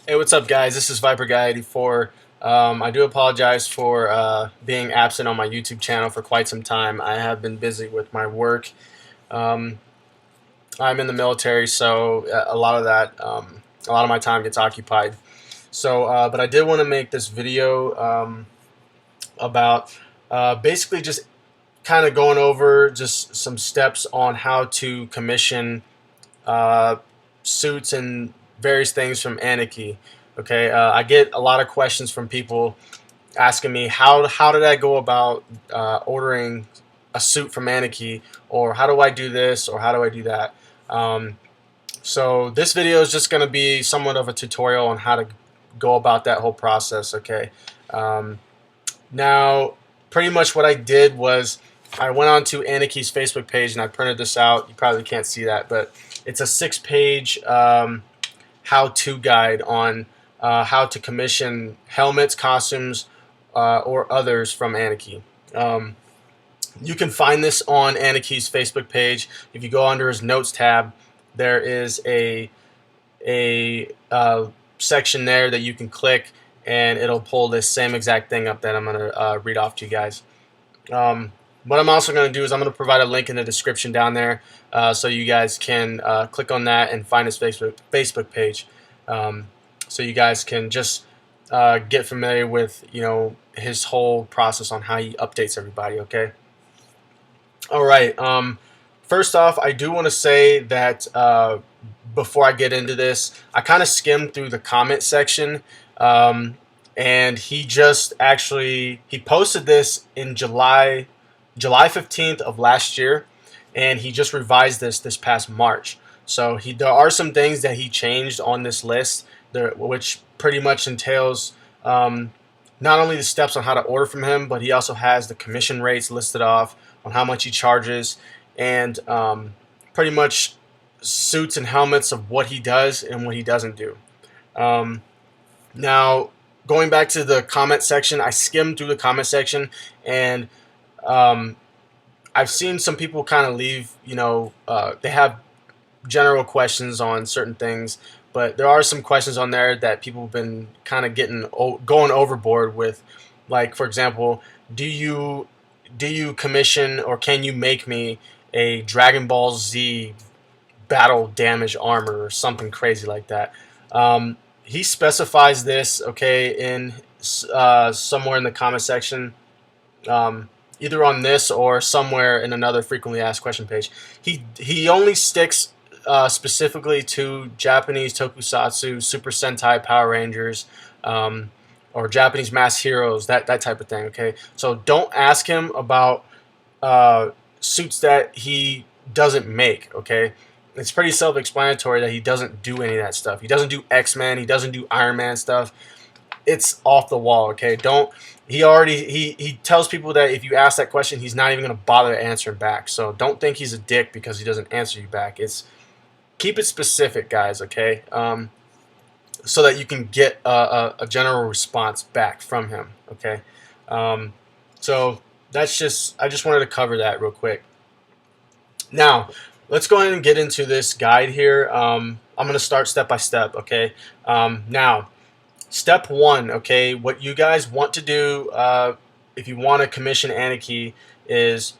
Hey, what's up, guys? This is Viper Guy 84. I do apologize for being absent on my YouTube channel for quite some time. I have been busy with my work. Um, I'm in the military, so a lot of my time gets occupied. But I did want to make this video about basically just kind of going over just some steps on how to commission uh, suits and various things from Aniki. Okay, I get a lot of questions from people asking me how did I go about ordering a suit from Aniki, or how do I do this, or how do I do that. Um, so this video is just going to be somewhat of a tutorial on how to go about that whole process. Okay, um, now pretty much what I did was I went on to Aniki's Facebook page and I printed this out. You probably can't see that, but it's a 6-page how-to guide on how to commission helmets, costumes, or others from Aniki. Um, you can find this on Aniki's Facebook page. If you go under his notes tab, there is a section there that you can click, and it'll pull this same exact thing up that I'm going to read off to you guys. What I'm also going to do is I'm going to provide a link in the description down there, so you guys can click on that and find his Facebook page, so you guys can just get familiar with his whole process on how he updates everybody. Okay. All right. First off, I do want to say that before I get into this, I kind of skimmed through the comment section, and he just actually he posted this in July 15th of last year, and he just revised this past March. So there are some things that he changed on this list, which pretty much entails not only the steps on how to order from him, but he also has the commission rates listed off on how much he charges, and pretty much suits and helmets of what he does and what he doesn't do. Um, Now, going back to the comment section, I skimmed through the comment section, and um, I've seen some people kind of leave, they have general questions on certain things, but there are some questions on there that people have been kind of going overboard with. Like, for example, do you commission, or can you make me a Dragon Ball Z battle damage armor or something crazy like that? He specifies this, okay, in somewhere in the comment section, either on this or somewhere in another frequently asked question page. He only sticks specifically to Japanese tokusatsu, Super Sentai, Power Rangers, or Japanese mass heroes, that type of thing. Okay, so don't ask him about suits that he doesn't make. Okay, it's pretty self-explanatory that he doesn't do any of that stuff. He doesn't do X-Men. He doesn't do Iron Man stuff. It's off the wall. Okay, don't. He tells people that if you ask that question, he's not even going to bother answering back. So don't think he's a dick because he doesn't answer you back. Keep it specific, guys. Okay, so that you can get a general response back from him. Okay, um, so I just wanted to cover that real quick. Now, let's go ahead and get into this guide here. I'm going to start step by step. Okay, now. Step one, okay, what you guys want to do if you want to commission Aniki is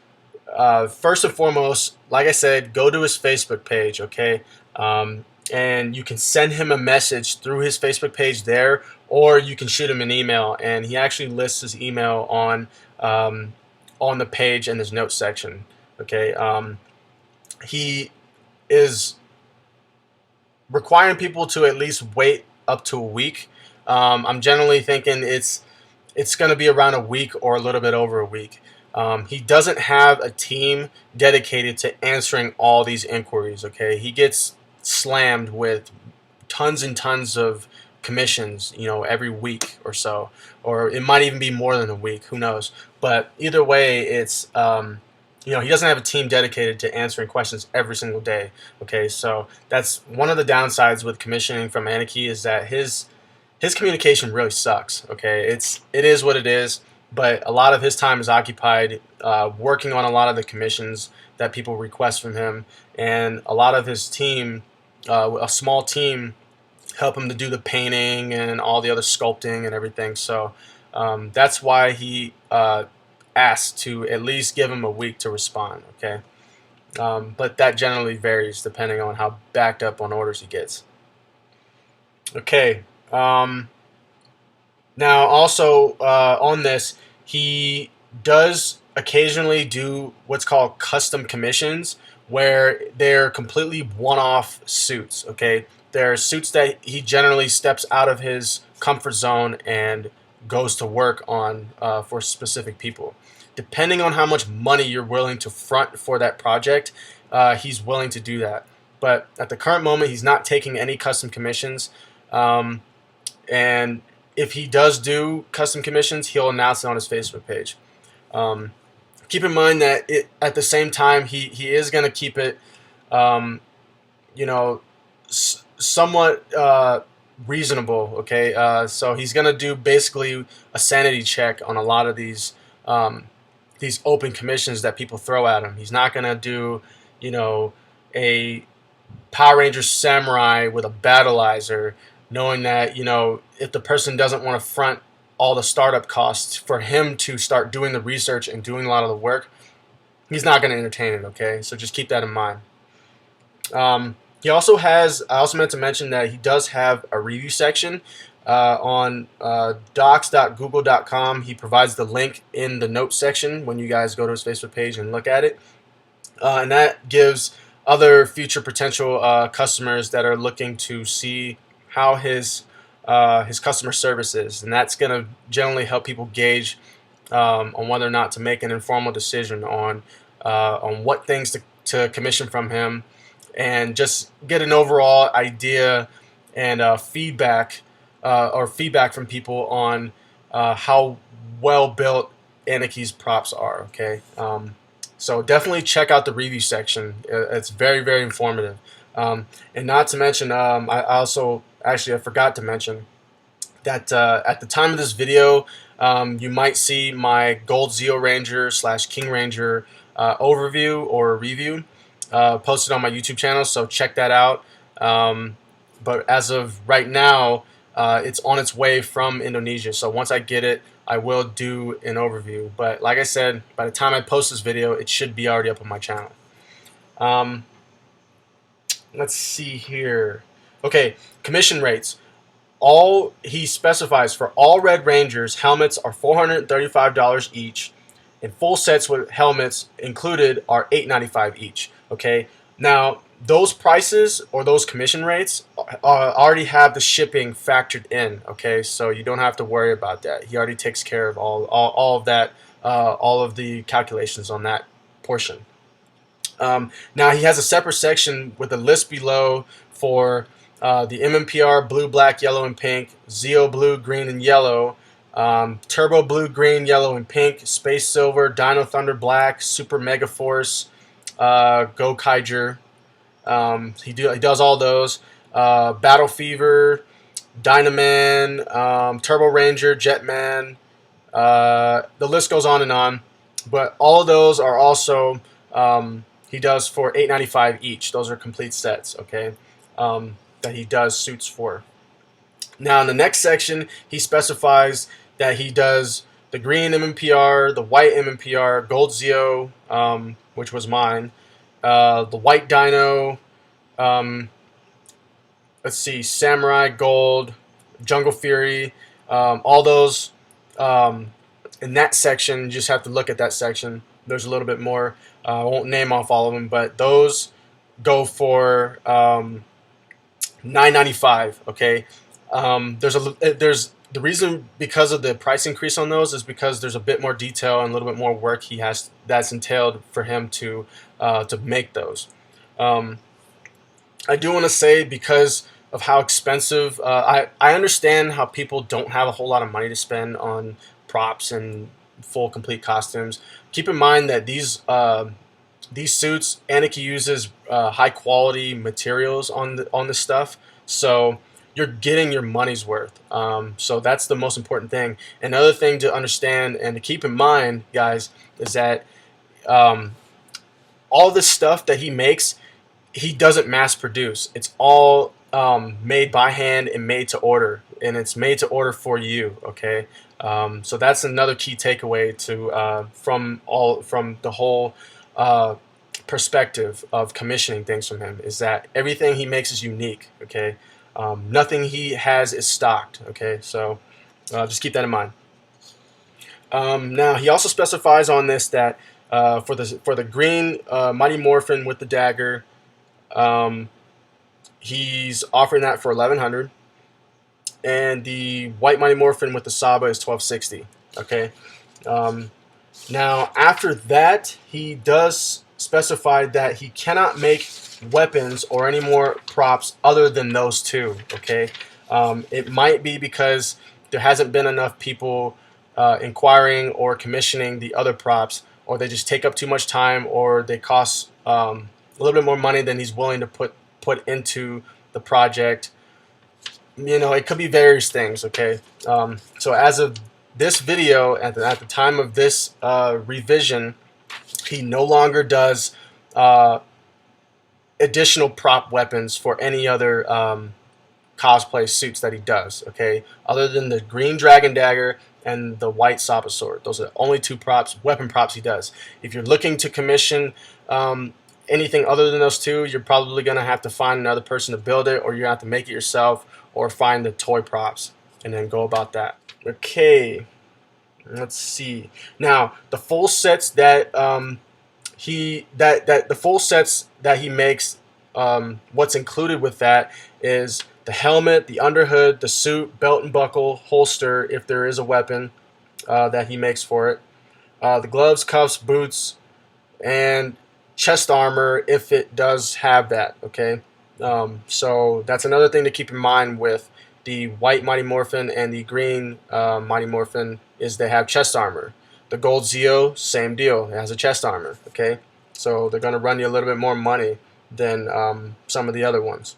first and foremost, like I said, go to his Facebook page, okay, and you can send him a message through his Facebook page there, or you can shoot him an email, and he actually lists his email on the page in his notes section, okay. He is requiring people to at least wait up to a week. I'm generally thinking it's going to be around a week or a little bit over a week. He doesn't have a team dedicated to answering all these inquiries. Okay, he gets slammed with tons and tons of commissions, every week or so, or it might even be more than a week. Who knows? But either way, it's he doesn't have a team dedicated to answering questions every single day. Okay, so that's one of the downsides with commissioning from Aniki, is that his communication really sucks. Okay, it is what it is, but a lot of his time is occupied working on a lot of the commissions that people request from him, and a lot of his team, a small team, help him to do the painting and all the other sculpting and everything. So that's why he asked to at least give him a week to respond. Okay, but that generally varies depending on how backed up on orders he gets. Okay. Now, also on this, he does occasionally do what's called custom commissions, where they're completely one-off suits. Okay, they're suits that he generally steps out of his comfort zone and goes to work on for specific people. Depending on how much money you're willing to front for that project, he's willing to do that. But at the current moment, he's not taking any custom commissions. And if he does do custom commissions, he'll announce it on his Facebook page. Um, Keep in mind that at the same time, he is going to keep it, um, you know, somewhat reasonable. Okay, so he's going to do basically a sanity check on a lot of these open commissions that people throw at him. He's not going to do, a Power Ranger Samurai with a battleizer, knowing that if the person doesn't want to front all the startup costs for him to start doing the research and doing a lot of the work, he's not going to entertain it. Okay, so just keep that in mind. He also has. I also meant to mention that he does have a review section on docs.google.com. He provides the link in the notes section when you guys go to his Facebook page and look at it. And that gives other future potential customers that are looking to see how his customer service is, and that's going to generally help people gauge on whether or not to make an informal decision on what things to commission from him, and just get an overall idea and feedback from people on how well built Aniki's props are. Okay. So definitely check out the review section. It's very, very informative. And not to mention, I forgot to mention that at the time of this video, you might see my Gold Zeo Ranger / King Ranger overview or review posted on my YouTube channel. So check that out. But as of right now, it's on its way from Indonesia. So once I get it, I will do an overview. But like I said, by the time I post this video, it should be already up on my channel. Let's see here. Okay, commission rates. He specifies for all Red Rangers, helmets are $435 each, and full sets with helmets included are $895 each. Okay, now those prices or those commission rates already have the shipping factored in. Okay, so you don't have to worry about that. He already takes care of all of that, all of the calculations on that portion. Now he has a separate section with a list below for the MMPR blue, black, yellow, and pink, Zeo blue, green, and yellow, Turbo blue, green, yellow, and pink, Space Silver, Dino Thunder black, Super Mega Force, Go Kaiger. He does all those. Battle Fever, Dynaman, Turbo Ranger, Jetman. The list goes on and on, but all of those are also he does for $895 each. Those are complete sets. Okay, that he does suits for. Now in the next section, he specifies that he does the green MMPR, the white MMPR, Gold Zeo, which was mine, the white Dino, let's see, Samurai Gold, Jungle Fury, all those in that section. You just have to look at that section. There's a little bit more. I won't name off all of them, but those go for $995. Okay, there's the reason because of the price increase on those is because there's a bit more detail and a little bit more work that's entailed for him to make those. I do want to say, because of how expensive, I understand how people don't have a whole lot of money to spend on props and full complete costumes. Keep in mind that these suits, Aniki uses high quality materials on the stuff, so you're getting your money's worth. So that's the most important thing. Another thing to understand and to keep in mind, guys, is that all this stuff that he makes, he doesn't mass produce. It's all made by hand and made to order, and it's made to order for you. Okay, so that's another key takeaway to from the whole perspective of commissioning things from him, is that everything he makes is unique. Okay, nothing he has is stocked. Okay, so just keep that in mind. Now he also specifies on this that for the green Mighty Morphin with the dagger, he's offering that for 1100, and the white Mighty Morphin with the Saba is 1260. Okay. Now after that, he does specify that he cannot make weapons or any more props other than those two. Okay. It might be because there hasn't been enough people inquiring or commissioning the other props, or they just take up too much time, or they cost a little bit more money than he's willing to put into the project. You know, it could be various things. Okay, so as of this video, at the time of this revision, he no longer does additional prop weapons for any other cosplay suits that he does. Okay, other than the green dragon dagger and the white Saba sword. Those are the only two weapon props he does. If you're looking to commission anything other than those two, you're probably going to have to find another person to build it, or you're going to have to make it yourself, or find the toy props and then go about that. Okay, let's see. Now, the full sets that the full sets that he makes, what's included with that is the helmet, the underhood, the suit, belt and buckle, holster, if there is a weapon that he makes for it, the gloves, cuffs, boots, and chest armor if it does have that. Okay, so that's another thing to keep in mind with the white Mighty Morphin and the green Mighty Morphin, is they have chest armor. The gold Zeo, same deal, it has a chest armor. Okay, so they're going to run you a little bit more money than some of the other ones.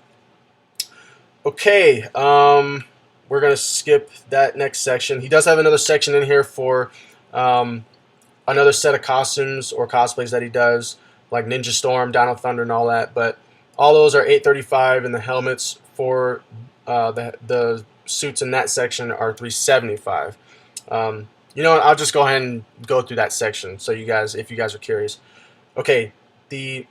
Okay, we're going to skip that next section. He does have another section in here for another set of costumes or cosplays that he does, like Ninja Storm, Dino Thunder, and all that. But all those are $835, and the helmets for the suits in that section are $375. You know what? I'll just go ahead and go through that section, so you guys, if you guys are curious. Okay, the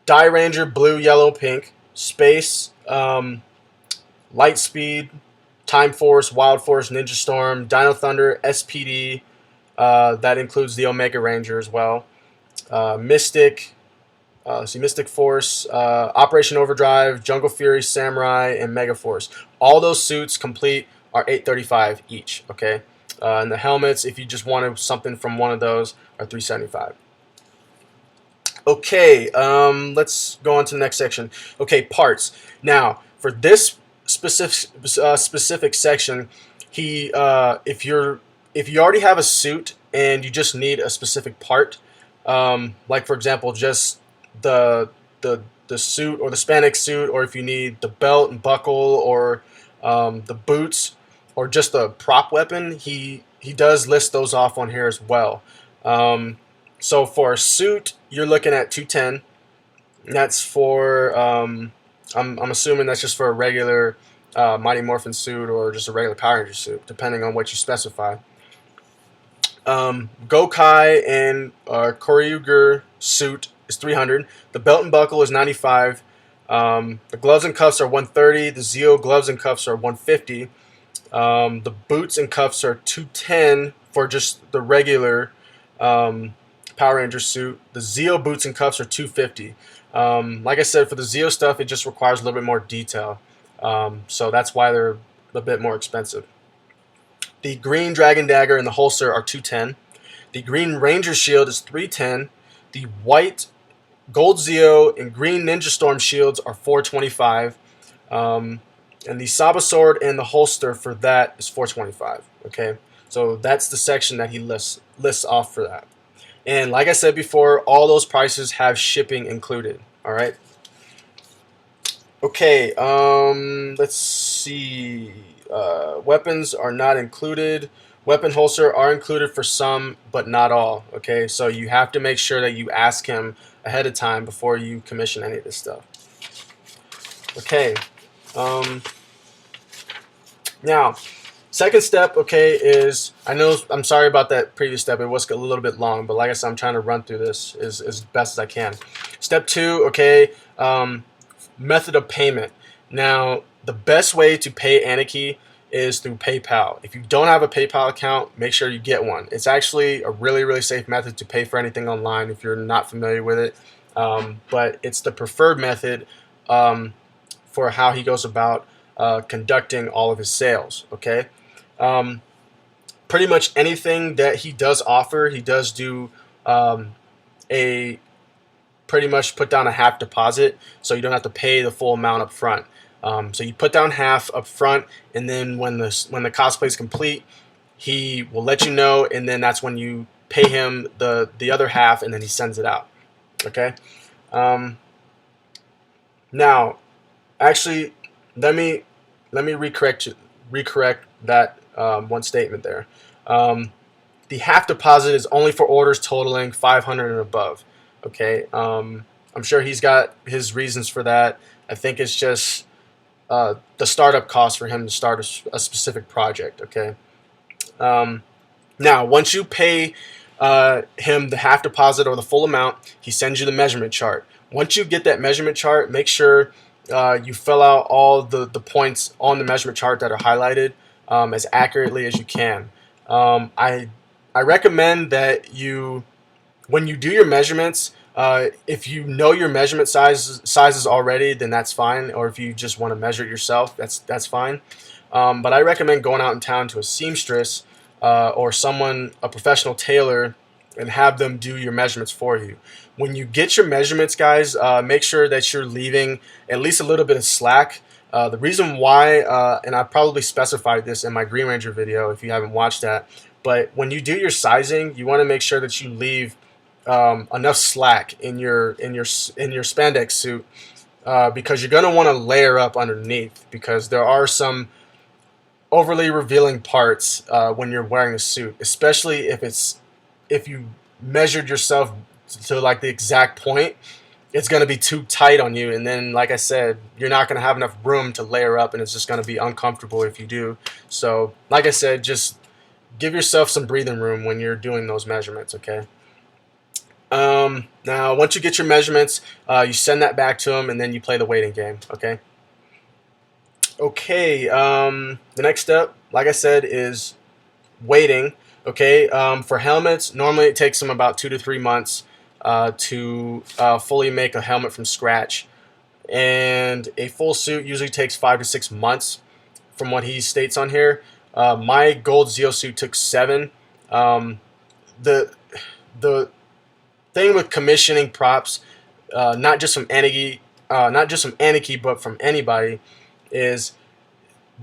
Die Ranger, blue, yellow, pink, Space, Light Speed, Time Force, Wild Force, Ninja Storm, Dino Thunder, SPD. That includes the Omega Ranger as well. Mystic, Mystic Force, Operation Overdrive, Jungle Fury, Samurai, and Mega Force. All those suits complete are $835 each. Okay, and the helmets, if you just wanted something from one of those, are $375. Okay, let's go on to the next section. Okay, parts. Now, for this specific section, he if you already have a suit and you just need a specific part, like for example, just the suit or the spandex suit, or if you need the belt and buckle, or the boots, or just the prop weapon, he does list those off on here as well. So for a suit, you're looking at $210. That's for I'm assuming that's just for a regular Mighty Morphin suit, or just a regular Power Ranger suit, depending on what you specify. Gokai and Koryuger suit is $300. The belt and buckle is $95. The gloves and cuffs are $130. The Zeo gloves and cuffs are $150. The boots and cuffs are $210 for just the regular Power Ranger suit. The Zeo boots and cuffs are $250. Like I said, for the Zeo stuff, it just requires a little bit more detail. So that's why they're a bit more expensive. The green dragon dagger and the holster are $210. The green Ranger shield is $310. The white gold Zeo and green Ninja Storm shields are $425. And the Saba sword and the holster for that is $425. Okay, so that's the section that he lists off for that. And like I said before, all those prices have shipping included. All right. Okay, let's see. Weapons are not included. Weapon holster are included for some, but not all. Okay, so you have to make sure that you ask him ahead of time before you commission any of this stuff. Okay, Um, Now, second step, okay, is I know I'm sorry about that previous step. It was a little bit long, but like I said, I'm trying to run through this as best as I can. Step two, okay, method of payment. Now, the best way to pay Aniki is through PayPal. If you don't have a PayPal account, make sure you get one. It's actually a really, really safe method to pay for anything online if you're not familiar with it. But it's the preferred method for how he goes about conducting all of his sales. Okay, um, pretty much anything that he does offer, he does do a pretty much put down a half deposit, so you don't have to pay the full amount up front. So you put down half up front, and then when the cosplay is complete, he will let you know, and then that's when you pay him the other half, and then he sends it out. Okay. Um, Now, actually, let me recorrect that one statement there. Um, the half deposit is only for orders totaling 500 and above. Okay, I'm sure he's got his reasons for that. I think it's just the startup cost for him to start a specific project. Okay. Um, Now, once you pay him the half deposit or the full amount, he sends you the measurement chart. Once you get that measurement chart, make sure you fill out all the points on the measurement chart that are highlighted as accurately as you can. I recommend that when you do your measurements, if you know your measurement sizes already, then that's fine. Or if you just want to measure it yourself, that's fine. But I recommend going out in town to a seamstress or a professional tailor, and have them do your measurements for you. When you get your measurements, guys, make sure that you're leaving at least a little bit of slack. The reason why, and I probably specified this in my Green Ranger video if you haven't watched that, but when you do your sizing, you want to make sure that you leave enough slack in your spandex suit, because you're going to want to layer up underneath, because there are some overly revealing parts when you're wearing a suit, especially if you measured yourself to like the exact point. It's going to be too tight on you, and then, like I said, you're not going to have enough room to layer up, and it's just going to be uncomfortable if you do. So, like I said, just give yourself some breathing room when you're doing those measurements. Okay. Now, once you get your measurements, you send that back to them, and then you play the waiting game. Okay. Okay. The next step, like I said, is waiting. Okay. For helmets, normally it takes them about 2 to 3 months to fully make a helmet from scratch, and a full suit usually takes 5 to 6 months, from what he states on here. My gold Zeo suit took 7. Um, the the thing with commissioning props, not just from Aniki, but from anybody, is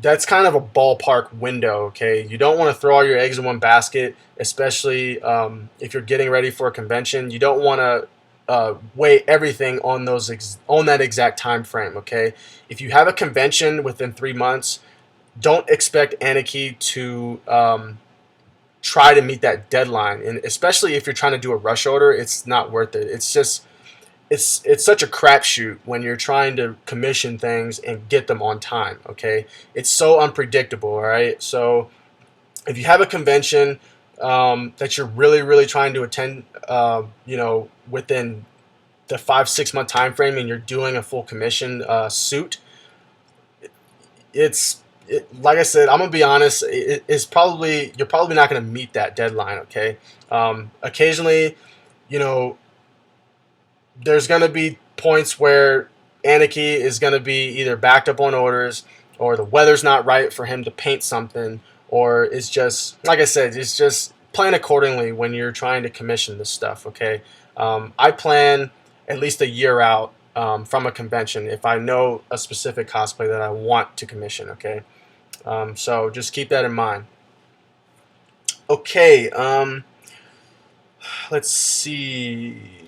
that's kind of a ballpark window. Okay, you don't want to throw all your eggs in one basket, especially if you're getting ready for a convention. You don't want to weigh everything on on that exact time frame. Okay, if you have a convention within 3 months, don't expect Aniki to try to meet that deadline, and especially if you're trying to do a rush order, it's not worth it. It's such a crapshoot when you're trying to commission things and get them on time. Okay, it's so unpredictable. All right, so if you have a convention that you're really trying to attend, within the 5 6 month time frame, and you're doing a full commission suit, like I said, I'm gonna be honest. You're probably not gonna meet that deadline. Okay, occasionally, you know, there's going to be points where Aniki is going to be either backed up on orders, or the weather's not right for him to paint something, or it's just, like I said, it's just plan accordingly when you're trying to commission this stuff. Okay, I plan at least a year out from a convention if I know a specific cosplay that I want to commission. Okay, so just keep that in mind. Okay, let's see.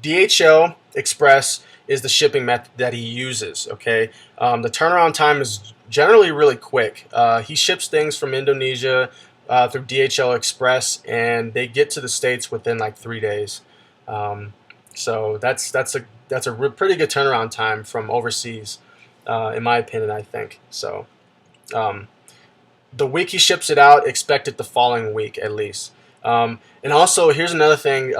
DHL Express is the shipping method that he uses. Okay, the turnaround time is generally really quick. He ships things from Indonesia through DHL Express, and they get to the States within like 3 days. So that's a pretty good turnaround time from overseas. in my opinion, I think. So the week he ships it out, expect it the following week at least. And also, here's another thing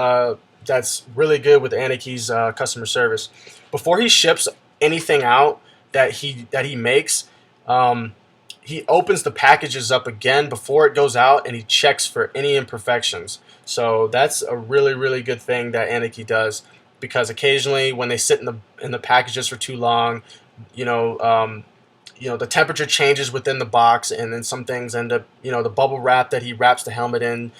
that's really good with Aniki's customer service. Before he ships anything out that he makes, um, he opens the packages up again before it goes out, and he checks for any imperfections. So that's a really good thing that Aniki does, because occasionally when they sit in the packages for too long, you know. The temperature changes within the box, and then some things end up, the bubble wrap that he wraps the helmet in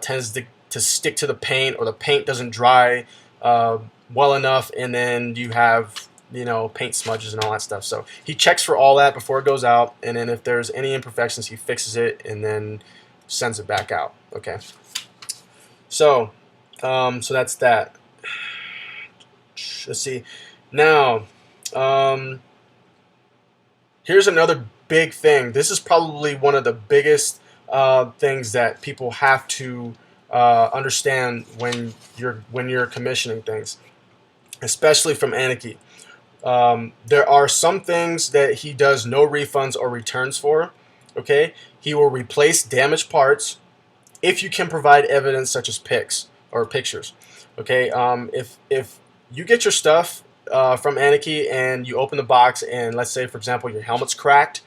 tends to stick to the paint, or the paint doesn't dry uh, well enough, and then you have, paint smudges and all that stuff. So he checks for all that before it goes out, and then if there's any imperfections, he fixes it and then sends it back out. Okay. So, so that's that. Let's see. Now, here's another big thing. This is probably one of the biggest things that people have to understand when you're commissioning things, especially from Aniki. There are some things that he does no refunds or returns for. Okay, he will replace damaged parts if you can provide evidence such as pics or pictures. Okay, if you get your stuff from Aniki and you open the box, and let's say, for example, your helmet's cracked,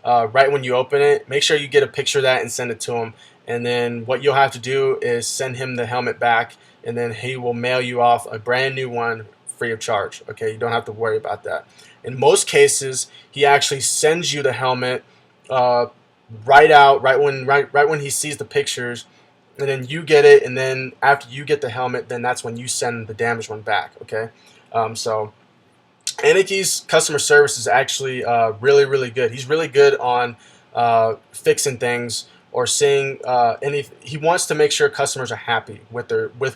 right when you open it, make sure you get a picture of that and send it to him. And then what you'll have to do is send him the helmet back, and then he will mail you off a brand new one free of charge. Okay, you don't have to worry about that. In most cases, he actually sends you the helmet right when he sees the pictures, and then you get it, and then after you get the helmet, then that's when you send the damaged one back. Okay, so Aniki's customer service is actually really good. He's really good on fixing things or seeing any. He wants to make sure customers are happy with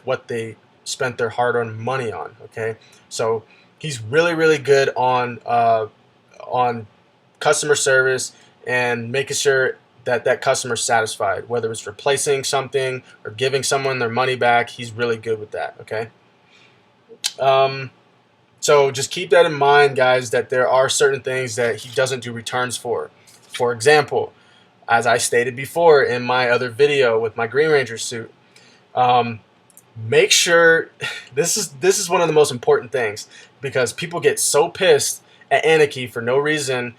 what they spent their hard-earned money on. Okay, so he's really good on customer service and making sure that customer's satisfied, whether it's replacing something or giving someone their money back. He's really good with that. Okay. So just keep that in mind, guys, that there are certain things that he doesn't do returns for. For example, as I stated before in my other video with my Green Ranger suit, make sure this is one of the most important things, because people get so pissed at Aniki for no reason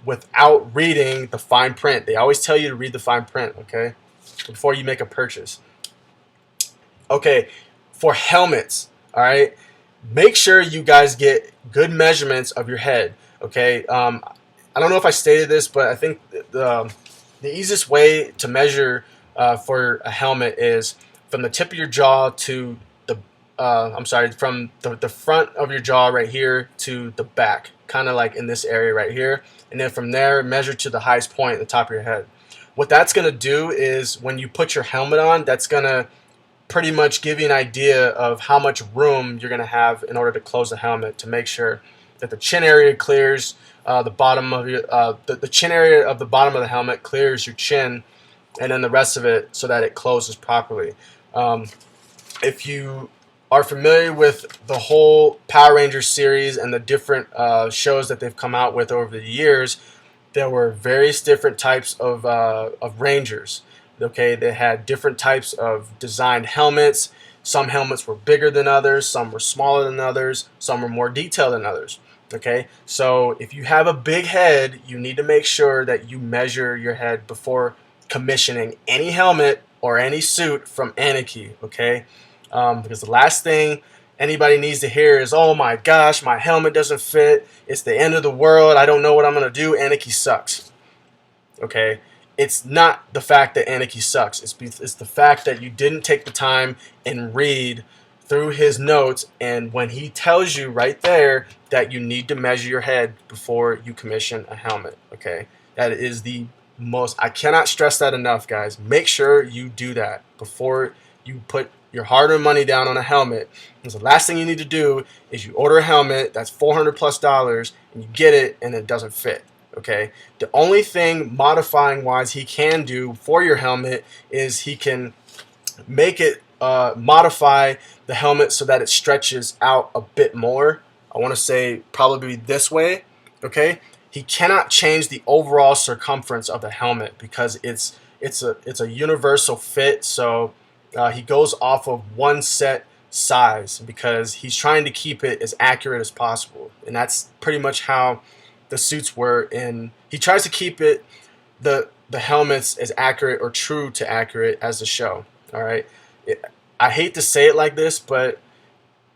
without reading the fine print. They always tell you to read the fine print, okay, before you make a purchase. Okay, for helmets, all right, make sure you guys get good measurements of your head. Okay, I don't know if I stated this, but I think the easiest way to measure for a helmet is from the tip of your jaw to the from the front of your jaw right here to the back, kind of like in this area right here, and then from there measure to the highest point at the top of your head. What that's going to do is when you put your helmet on, that's going to pretty much give you an idea of how much room you're going to have in order to close the helmet, to make sure that the chin area clears the bottom of your the chin area of the bottom of the helmet clears your chin, and then the rest of it so that it closes properly. If you are familiar with the whole Power Rangers series and the different shows that they've come out with over the years, there were various different types of Rangers. Okay, they had different types of designed helmets. Some helmets were bigger than others, some were smaller than others, some were more detailed than others. Okay, so if you have a big head, you need to make sure that you measure your head before commissioning any helmet or any suit from Aniki. Okay, because the last thing anybody needs to hear is, "Oh my gosh, my helmet doesn't fit. It's the end of the world. I don't know what I'm gonna do. Aniki sucks." Okay, it's not the fact that Aniki sucks. It's the fact that you didn't take the time and read through his notes, and when he tells you right there that you need to measure your head before you commission a helmet. Okay, that is the most, I cannot stress that enough, guys. Make sure you do that before you put your hard-earned money down on a helmet. Because the last thing you need to do is you order a helmet that's $400+ and you get it and it doesn't fit. Okay, the only thing modifying wise he can do for your helmet is he can make it modify the helmet so that it stretches out a bit more. I want to say probably this way. Okay, he cannot change the overall circumference of the helmet because it's a universal fit. So he goes off of one set size because he's trying to keep it as accurate as possible, and that's pretty much how the suits were in. He tries to keep it the helmets as accurate or true to accurate as the show. All right, I hate to say it like this, but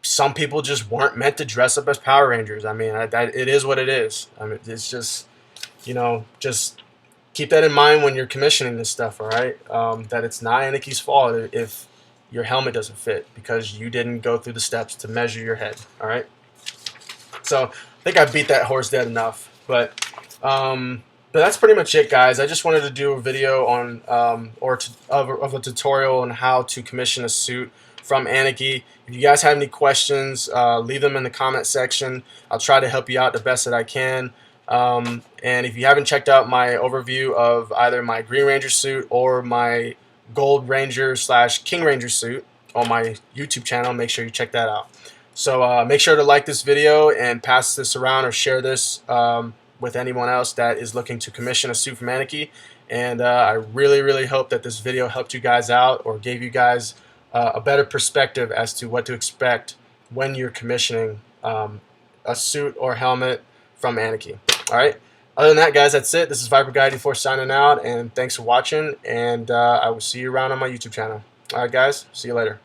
some people just weren't meant to dress up as Power Rangers. I mean, it is what it is. I mean, it's just, just keep that in mind when you're commissioning this stuff, all right? That it's not Aniki's fault if your helmet doesn't fit because you didn't go through the steps to measure your head, all right? So I think I beat that horse dead enough, but that's pretty much it, guys. I just wanted to do a video on of a tutorial on how to commission a suit from Aniki. If you guys have any questions, leave them in the comment section. I'll try to help you out the best that I can. And if you haven't checked out my overview of either my Green Ranger suit or my Gold Ranger / King Ranger suit on my YouTube channel, make sure you check that out. So make sure to like this video and pass this around or share this with anyone else that is looking to commission a suit from Aniki. And I really, really hope that this video helped you guys out or gave you guys a better perspective as to what to expect when you're commissioning a suit or helmet from Aniki. All right. Other than that, guys, that's it. This is Viper Guy 84 signing out, and thanks for watching. And I will see you around on my YouTube channel. All right, guys. See you later.